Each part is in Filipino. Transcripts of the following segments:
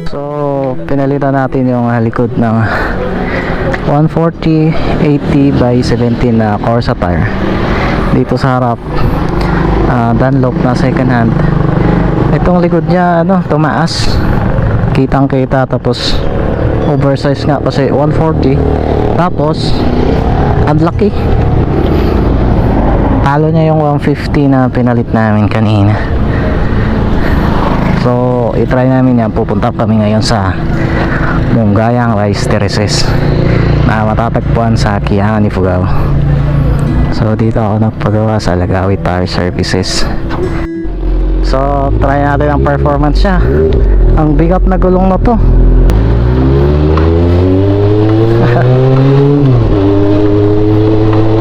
So, pinalitan natin yung likod ng 140/80 by 17 na Corsa tire. Dito sa harap, Dunlop na second hand. Itong likod niya, tumaas. Kitang kita, tapos oversize nga kasi 140. Tapos, unlucky. Talo niya yung 150 na pinalit namin kanina. So, itry namin yan. Pupunta kami ngayon sa Munggayang Rice Terraces na matatagpuan sa Kiangan, Ifugao. So, dito ako nagpagawa sa Lagawi Tire Services. So, try natin ang performance niya. Ang bigat na gulong na to.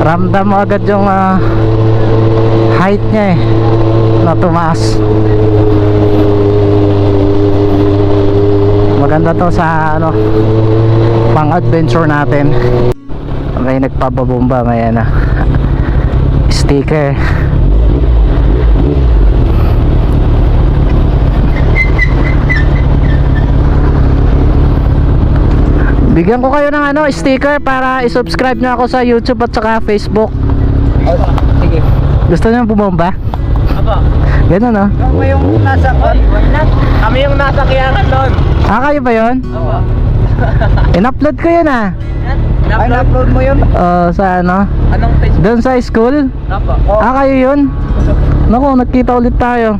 Ramdam mo agad yung height niya na tumaas. Maganda to sa pang adventure natin. May nagpapabomba, may sticker. Bigyan ko kayo ng sticker para i-subscribe nyo ako sa YouTube at saka Facebook. Sige. Gusto nyo bumomba? Apa? Ganun Kami yung nasa Kami yung nasa Kiangan doon. Kayo ba yun? Apa? In-upload ko yun Ay, na-upload mo yun? Sa Anong page? doon sa school? Apa? Kayo yun? Naku, nagkita ulit tayo.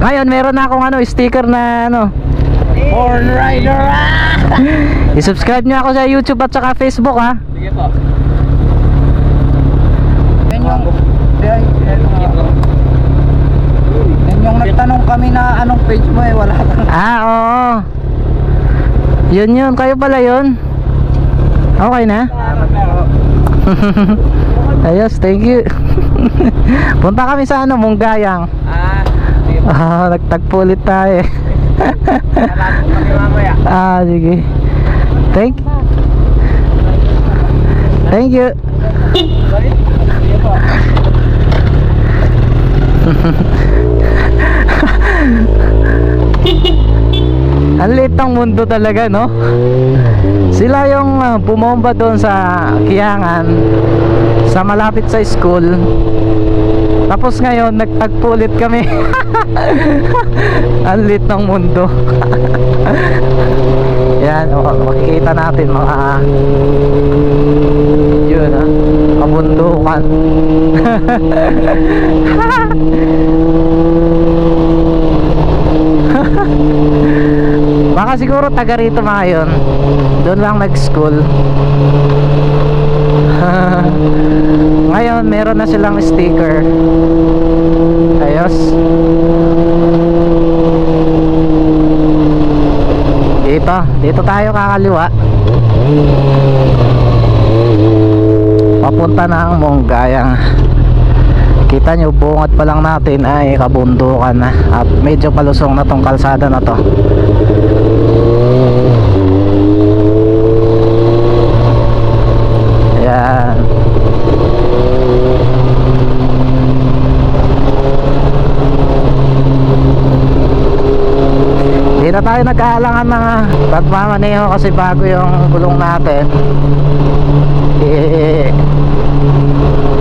Ngayon, meron na akong sticker na Born Rider! I-subscribe nyo ako sa YouTube at saka Facebook, ha? Sige po. Yan yung nagtanong kami na anong page mo wala kang... Oo. Yun, kayo pala yun. Okay na? Ayos, thank you. Punta kami sa Munggayang. Sige po. Nagtagpo ulit tayo. Salamat po kami mamaya. Sige. Thank you. Sige po. Ang liit ng mundo talaga, no? Sila yung bumomba doon sa Kiangan, sa malapit sa school. Tapos ngayon nagtagpo ulit kami. Ang liit ng mundo. Yan, makikita natin mga yun, kabundukan. Baka siguro taga rito mga yun. Doon lang nag-school. Ngayon meron na silang sticker. Ayos. Dito tayo kakaliwa. Papunta ng Munggayang. Kita nyo, bungad pa lang natin ay kabundukan na. At medyo palusong na tong kalsada na to. Ayan. Hindi na tayo nagkaalangan ng pagmamaneho kasi bago yung gulong natin.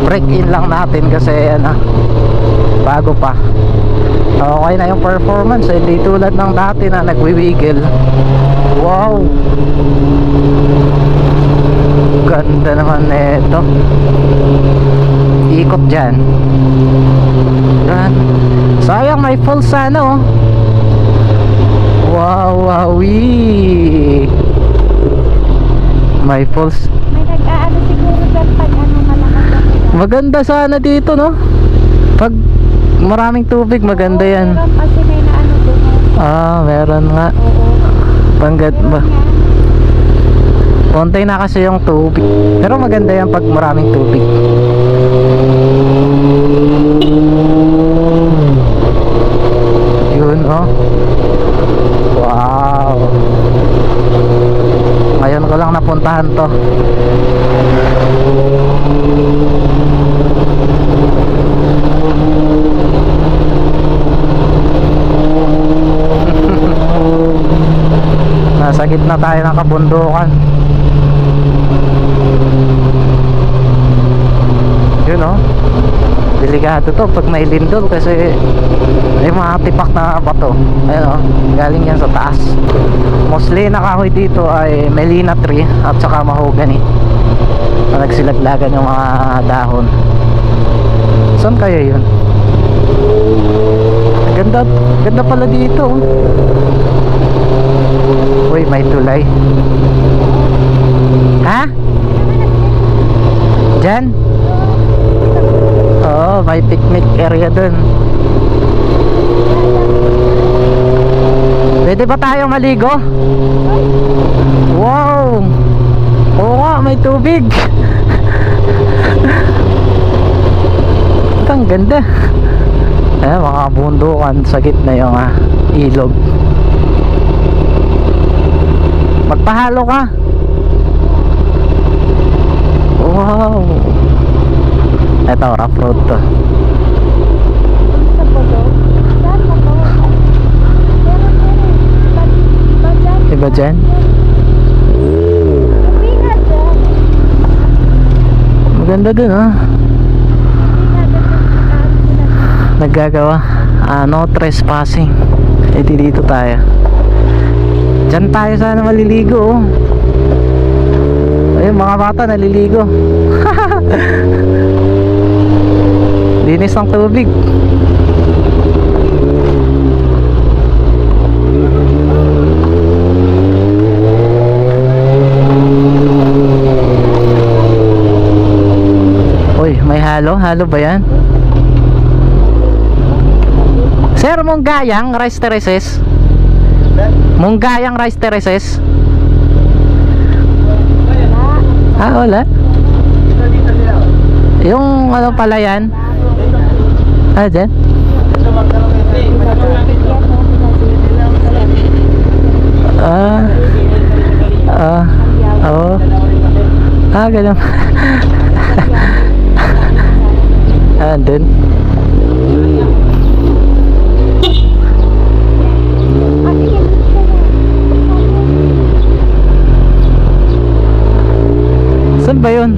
Break in lang natin kasi bago pa. Okay na yung performance, hindi tulad ng dati na nagwiwigil. Wow, ganda naman nito. Ikot dyan. Yan. Sayang may full sana Wow, wowie. May falls. May nag-aano siguro dyan pag malakas ang Maganda sana dito, no? Pag maraming tubig, maganda yan. Meron kasi may naano doon. Meron nga. Oo. Panggat ba? Meron nga. Konti na kasi yung tubig. Pero maganda yan pag maraming tubig. Yun, Wow. Ngayon ko lang napuntahan to. Sa gitna tayo ng kabundukan. Yun oh. Delikado to pag may lindol kasi may mga tipak na bato. Ayun oh, galing yan sa taas. Mostly nakahoy dito ay melina tree at saka mahogany. Nagsilaglagan yung mga dahon. Saan kaya yun? Ganda, ganda pala dito oh. Uy, may tulay. Ha? Diyan? Oo, may picnic area dun. Pwede ba tayong maligo? Wow! Oo nga, may tubig. Ang ganda. Ayan, mga bundukan sa gitna yung ilog. Magpahalo ka. Wow. Ito, rough road to. Sa pulo. Saan mo po? Meron. Iba dyan? Hindi nga dyan. Maganda dun ah. Hindi nga dyan. Naggagawa. No trespassing. E di dito tayo. Diyan tayo sana maliligo oh. Ayun, mga bata naliligo. Linis ng tubig. Uy, may halo? Halo ba yan? Sir, Munggayang Rice Terraces? Munggayang Rice Terraces? Ah, wala? Yung ano pala yan? Ah, dyan? Oo. Ganun. Andun. Saan ba yun?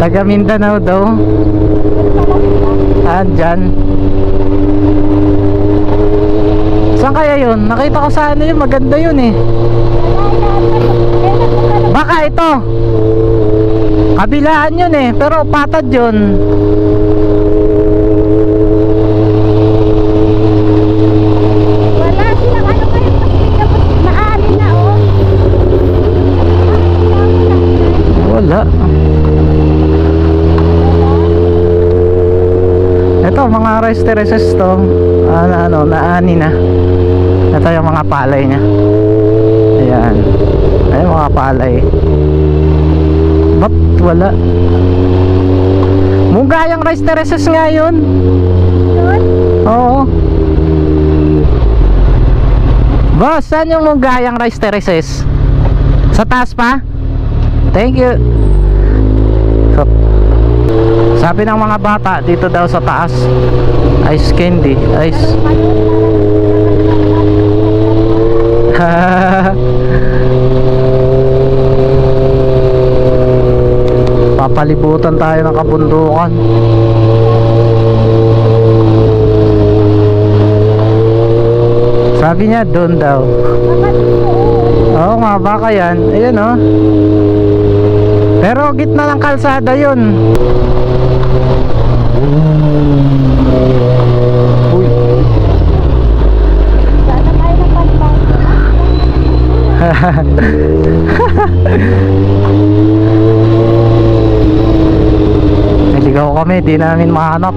Taga Mindanao daw. Dyan. Saan kaya yun? Nakita ko sa ano yun, maganda yun eh. Baka ito. Kabilaan yun eh, pero patad yun. Wala silang ano kayo. Maali na oh. Wala. Ito, mga rice terraces to. Naani na. Ito yung mga palay niya. Ayan. Ayan, mga palay. Ba't wala? Munggayang rice terraces nga yun. Doon? Oo. Boss, saan yung Munggayang rice terraces? Sa taas pa? Thank you. So, sabi ng mga bata, dito daw sa taas. Ice candy. Ice. Papalibutan tayo ng kabundukan. Sabi niya doon daw. Oo nga, baka yan. Ayan oh. Pero gitna ng kalsada yun. Uy. Sana kayo ng pantay. Naligaw kami, di namin mahanap.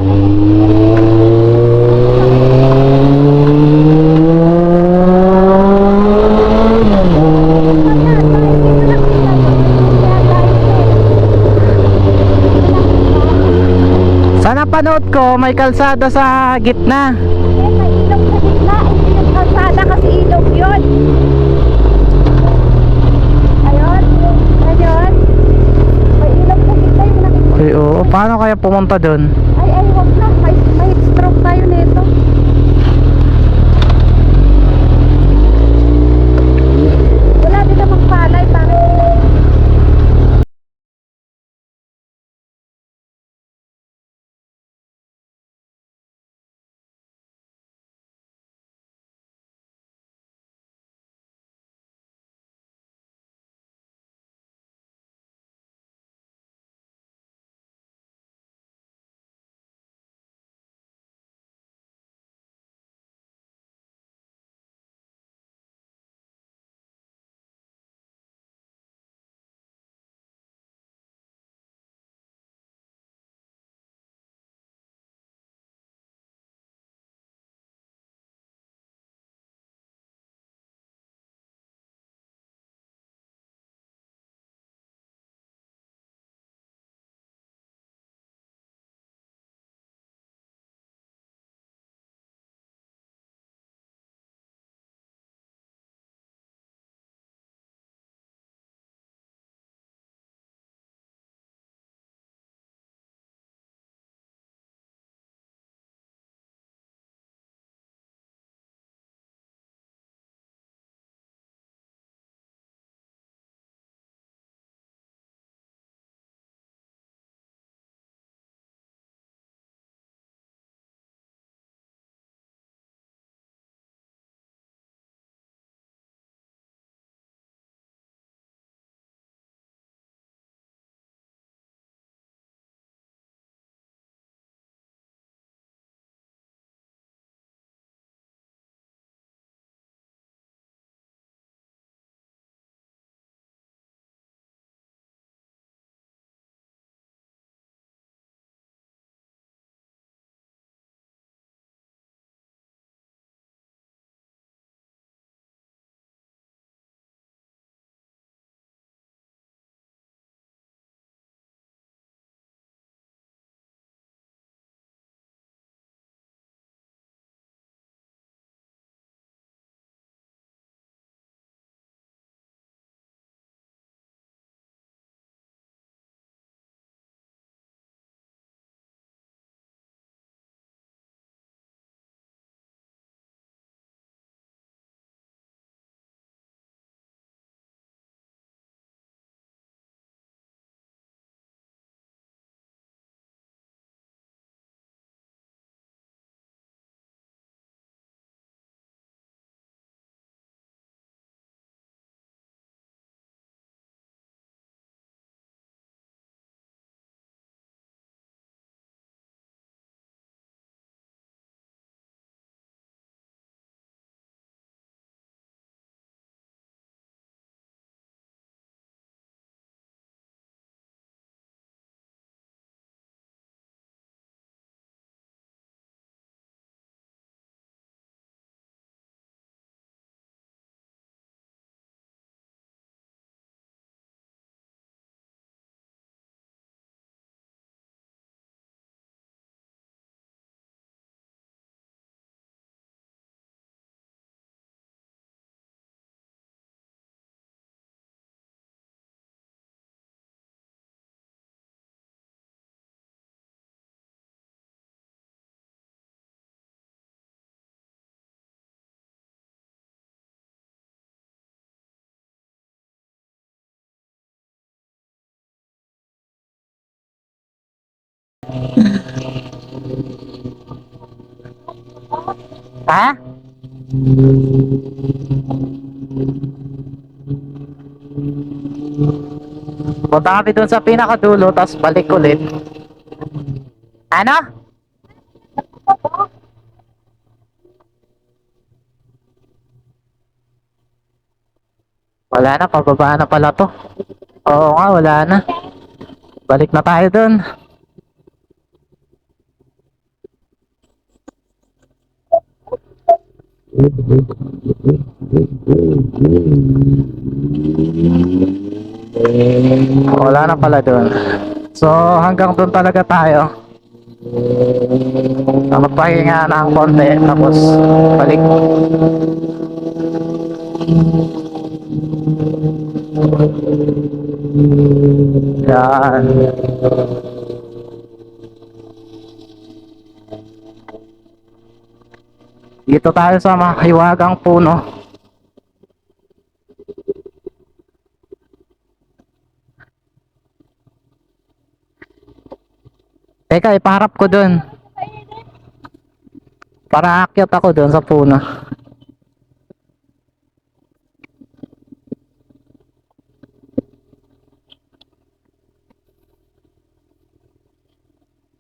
Sa napanood ko, may kalsada sa gitna. May ilog sa gitna. Hindi yung kalsada kasi ilog yun. Ayun. Ayun. May ilog sa gitna yung nakikita. Ay, oo, Paano kaya pumunta dun? Ay, wag na. May stroke tayo nito. Wala din namang palay. Parang Ha? Punta kami dun sa pinakadulo, tapos balik ulit. Ano? Wala na, pababa na pala to. Oo nga, wala na. Balik na tayo dun. Wala na pala dun. So hanggang dun talaga tayo. Magpahinga na ang konti, tapos balik. Yan. Dito tayo sa mahiwagang puno. Teka, ipaharap ko dun. Para aakyat ako dun sa puno.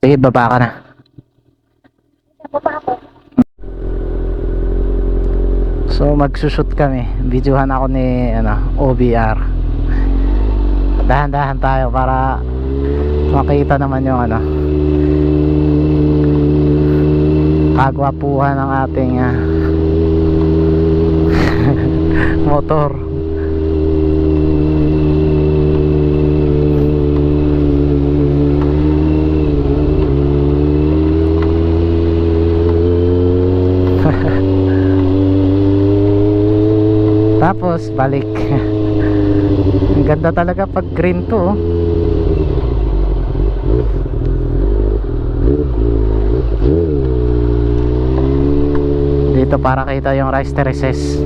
Sige, baba ka na. So magsushoot kami. Videohan ako ni OBR. Dahan-dahan tayo para makita naman yung kagwapuhan ng ating motor. Tapos balik. Ang ganda talaga pag green to, oh. Dito para kita yung rice terraces.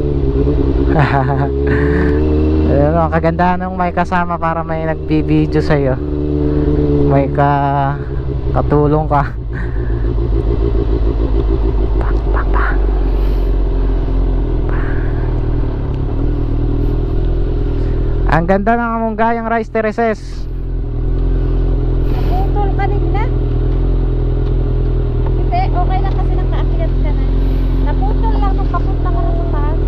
Ayun, ang kagandahan ng may kasama para may nagbibideo sa'yo. May katulong ka. Bang, bang, bang. Ang ganda ng Amunggayang rice terraces. Naputol ka rin na. Hindi, okay lang kasi nakaakyat ka na. Naputol lang nung papunta ka na sa taas.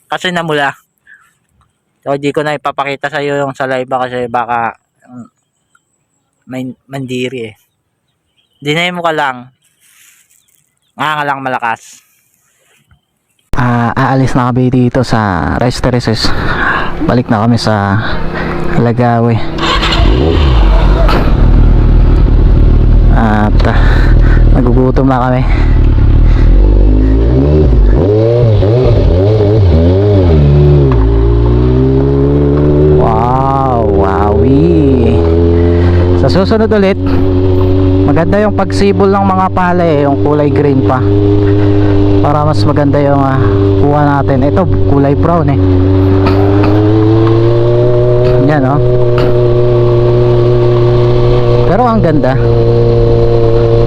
kasi namula. So di ko na ipapakita sa iyo yung sa live kasi baka may mandiri eh. Dinay mo ka lang. Nga lang malakas. Aalis na kami dito sa Rice Terraces. Balik na kami sa Lagawi. At nagugutom na kami. Wow, wowie. Sa susunod ulit, maganda yung pagsibol ng mga palay, yung kulay green pa. Para mas maganda yung kuha natin. Ito, kulay brown eh. Yan oh. Pero ang ganda.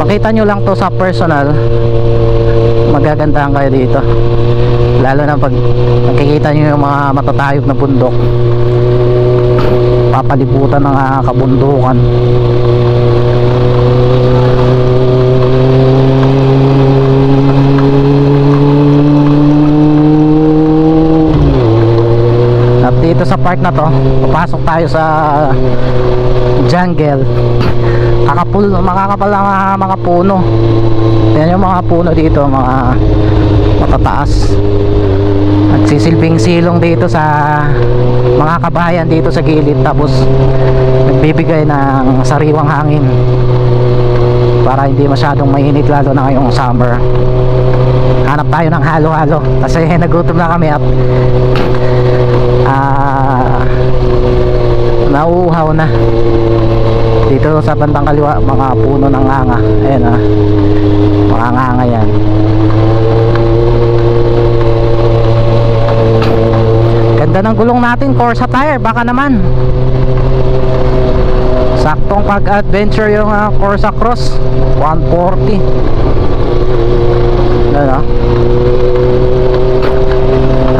Makita nyo lang to sa personal, magagandahan kayo dito. Lalo na pag nakikita nyo yung mga matatayog na bundok, papalibutan ng kabundukan. At dito sa part na to, papasok tayo sa jungle. Makakapal ang mga puno. Yan yung mga puno dito, mga matataas. At sisilbing silong dito sa mga kabayan dito sa gilid. Tapos nagbibigay ng sariwang hangin para hindi masyadong mainit, lalo na ngayong summer. Hanap tayo ng halo-halo kasi nagutom na kami at nauuhaw na. Dito sa bandang kaliwa, mga puno ng nganga. Ayan mga nganga yan. Ganda ng gulong natin, Corsa tire. Baka naman saktong pag-adventure yung Corsa Cross 140.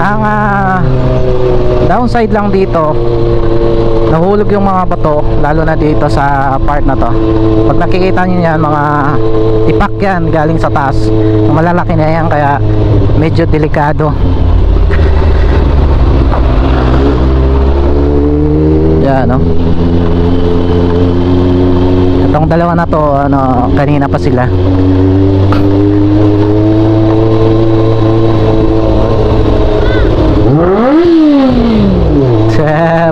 Ang downside lang dito, nahulog yung mga bato, lalo na dito sa part na to. Pag nakikita nyo yan, mga tipak yan galing sa taas, malalaki na yan, kaya medyo delikado. Yan itong dalawa na to, kanina pa sila.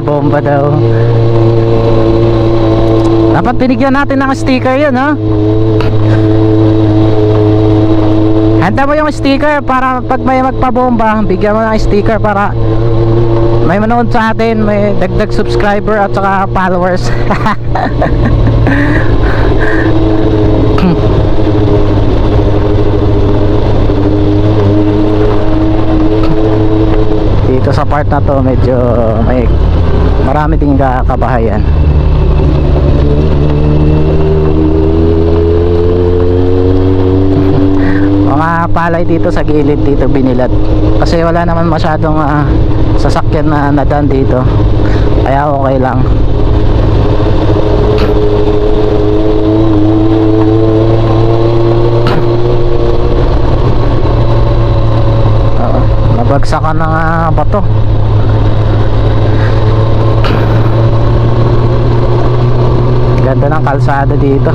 Bomba daw. Dapat binigyan natin ng sticker yun, ha? Handa mo yung sticker para pag may magpabomba, bigyan mo ng sticker para may manood sa atin, may dagdag subscriber at saka followers. Dito sa part na to, medyo may marami ding kabahayan. Mga palay dito sa gilid dito binilad kasi wala naman masyadong sasakyan na nadan dito, kaya okay lang. Nabagsakan ng bato. Ganda ng kalsada dito.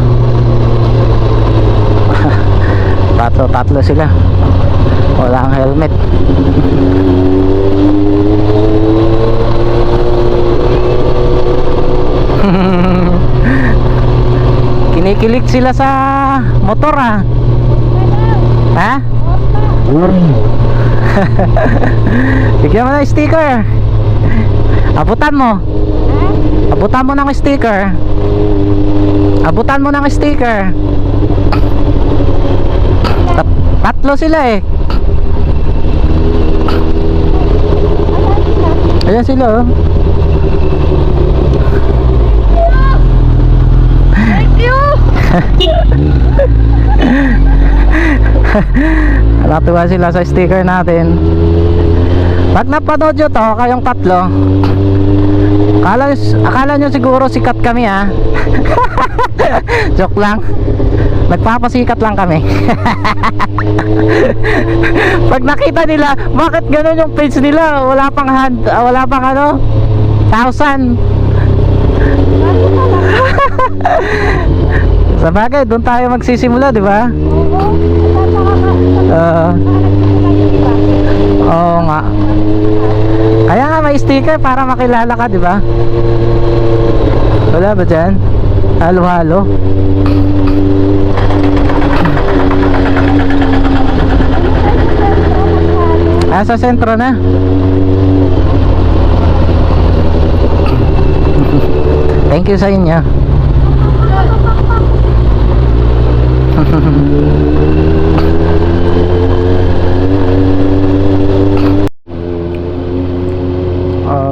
Tatlo sila, walang helmet. Kinikilig sila sa motor, ha? Bigyan mo ng sticker. Abutan mo. Abutan mo ng sticker. Abutan mo ng sticker. Tatlo sila eh. Ayan sila, oh. Thank you. Natuwa sila sa sticker natin. Pag napanood nyo to, kayong tatlo, akala nyo siguro sikat kami, ha? Joke lang. Nagpapasikat lang kami. Pag nakita nila, bakit ganun yung page nila? Wala pang wala pang ano, 1,000. Sa bagay, doon tayo magsisimula, di ba? Oo nga. Kaya nga may sticker para makilala ka, di ba? Wala ba dyan? Halo-halo. Sa sentro na. Thank you sa inyo.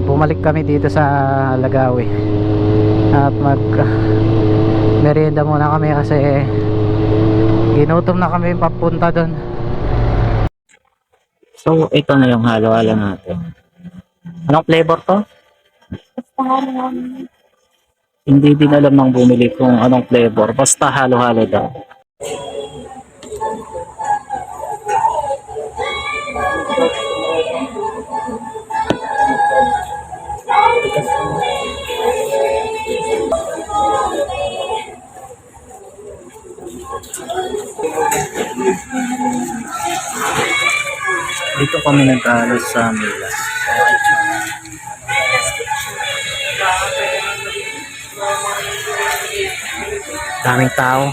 Bumalik kami dito sa Lagawi at merienda muna kami kasi ginutom na kami papunta doon. So, ito na yung halo-halo natin. Anong flavor to? Hindi din alam ng bumili kung anong flavor. Basta halo-halo daw. Dito kami nag-aaral sa Milas. Daming tao.